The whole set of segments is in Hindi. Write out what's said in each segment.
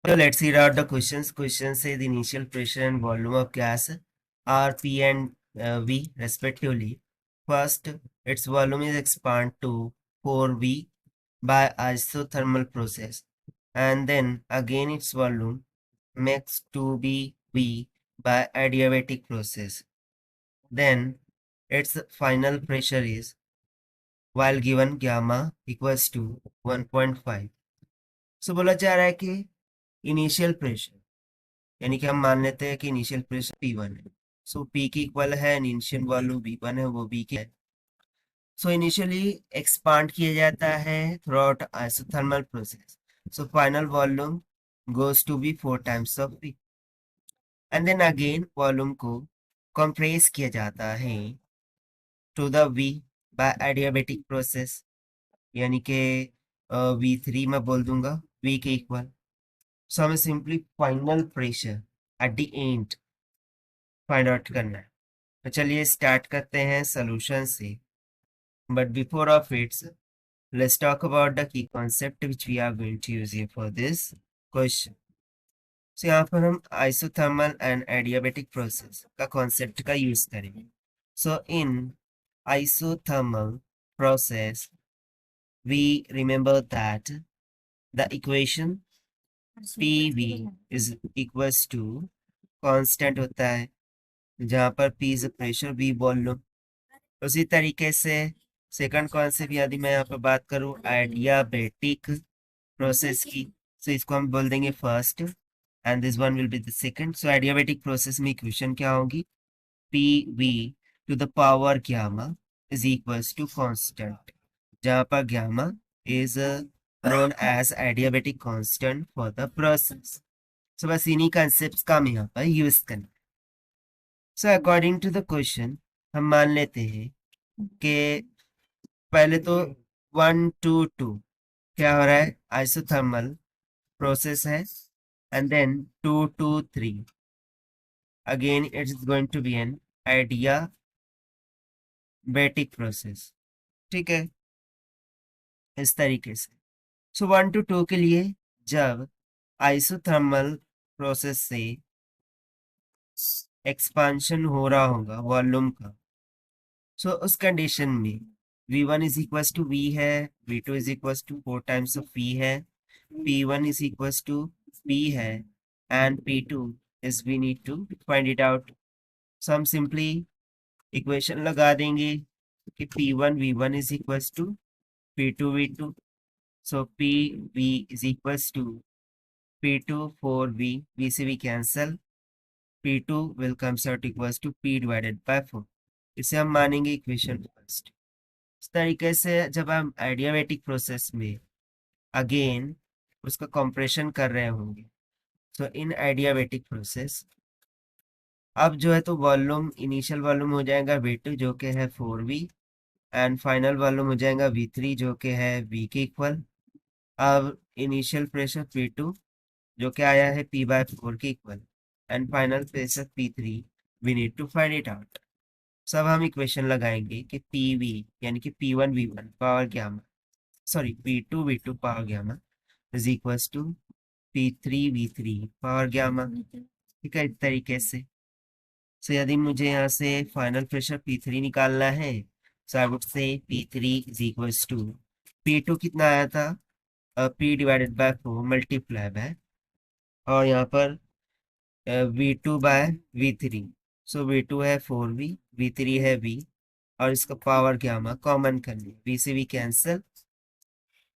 So let's read out the questions. Question say the initial pressure and volume of gas are P and V respectively. First, its volume is expand to 4V by isothermal process, and then again its volume makes 2B by adiabatic process. Then its final pressure is while given gamma equals to 1.5. So बोला जा रहा है कि इनिशियल प्रेशर यानी कि हम मान लेते हैं कि इनिशियल प्रेशर P1 है. सो P की इक्वल है एंड इनिशियल वॉल्यूम V1 है, वो V की है. सो इनिशियली एक्सपांड किया जाता है throughout isothermal process. So final volume goes to be 4 times of V. And then again volume को कंप्रेस किया जाता है to the V by adiabatic process, यानी कि V3 मैं बोल दूंगा V के इक्वल. सो हमें simply final pressure at the end find out करना है. तो चलिए स्टार्ट करते हैं सोल्यूशन से. But before of its let's talk about the key concept which we are going to use here for this question. So यहाँ पर हम आइसोथर्मल एंड एडियाबेटिक प्रोसेस का कॉन्सेप्ट का यूज करेंगे. So in isothermal process we remember that the equation PV is equals to constant होता है, जहाँ पर P is pressure, V volume. उसी तरीके से सेकंड कॉन्सेप्ट यदि मैं यहाँ पर बात करूँ एडियाबेटिक प्रोसेस की, तो इसको हम बोल देंगे first and this one will be the second. So adiabatic process में इक्वेशन क्या होगी? PV to the power gamma is equals to constant, जहाँ पर gamma is known as adiabatic constant for the process. So बस इन्हीं concepts का हम यहाँ पर यूज करना. So according to the question हम मान लेते हैं कि पहले तो 1 2 2 क्या हो रहा है? आइसोथर्मल प्रोसेस है, and then 2 2 3 again it is going to be an adiabatic process. ठीक है, इस तरीके से. सो 1 to 2 के लिए जब आइसोथर्मल प्रोसेस से एक्सपांशन हो रहा होगा वॉल्यूम का, सो उस कंडीशन में V1 is equals to V है, V2 is equals to 4 times of V है, P1 is equals to P है, and P2 is we need to find it out. So हम सिंपली इक्वेशन लगा देंगे कि P1 V1 is equals to P2 V2. So PV is equals to P2 4V. V से भी cancel. P2 will comes out equals to P divided by 4. इसे हम मानेंगे इक्वेशन फर्स्ट. इस तरीके से जब हम एडियाबेटिक प्रोसेस में अगेन उसका कंप्रेशन कर रहे होंगे, तो इन एडियाबेटिक प्रोसेस अब जो है तो वॉल्यूम इनिशियल वॉल्यूम हो जाएगा V2 जो कि है 4V, एंड फाइनल वॉल्यूम हो जाएगा V3 जो कि है V के इक्वल. अब इनिशियल प्रेशर P2 जो कि आया है P/4 के equal, and final pressure P3 we need to find it out. सब हम इक्वेशन लगाएंगे कि PV यानी कि P1 V1 power gamma, sorry P2 V2 power gamma is equals to P3 V3 power gamma. ठीक है, इस तरीके से. सो यदि मुझे यहाँ से फाइनल प्रेशर P3 निकालना है, सो I would say P3 is equals to P2 कितना आया था? P divided by 4 multiply by, और यहाँ पर V2 बाय V3. सो V2 है 4V, V3 है V, और इसका पावर गामा कॉमन करनी, V से V कैंसिल.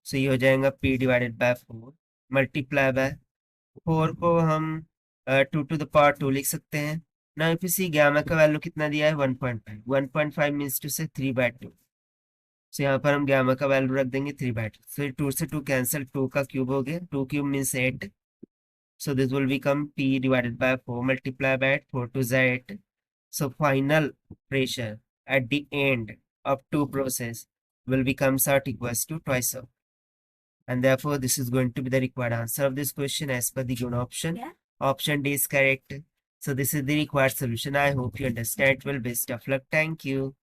सो ये हो जाएगा P divided by 4 multiply by 4 को हम 2 टू द पावर 2 लिख सकते हैं ना. इफ सी गामा का वैल्यू कितना दिया है? 1.5. 1.5 मीन्स टू से 3/2. सो यहाँ पर हम गामा का वैल्यू रख देंगे 3/2. फिर 2 से 2 कैंसिल, 2 का क्यूब हो गया, 2 cube means 8. So this will become P divided by 4 multiplied by 8, 4 to 8. So final pressure at the end of two process will become out equals to twice of. And therefore this is going to be the required answer of this question as per the given option. Yeah. Option D is correct. So this is the required solution. I hope you understand. Well, best of luck. Thank you.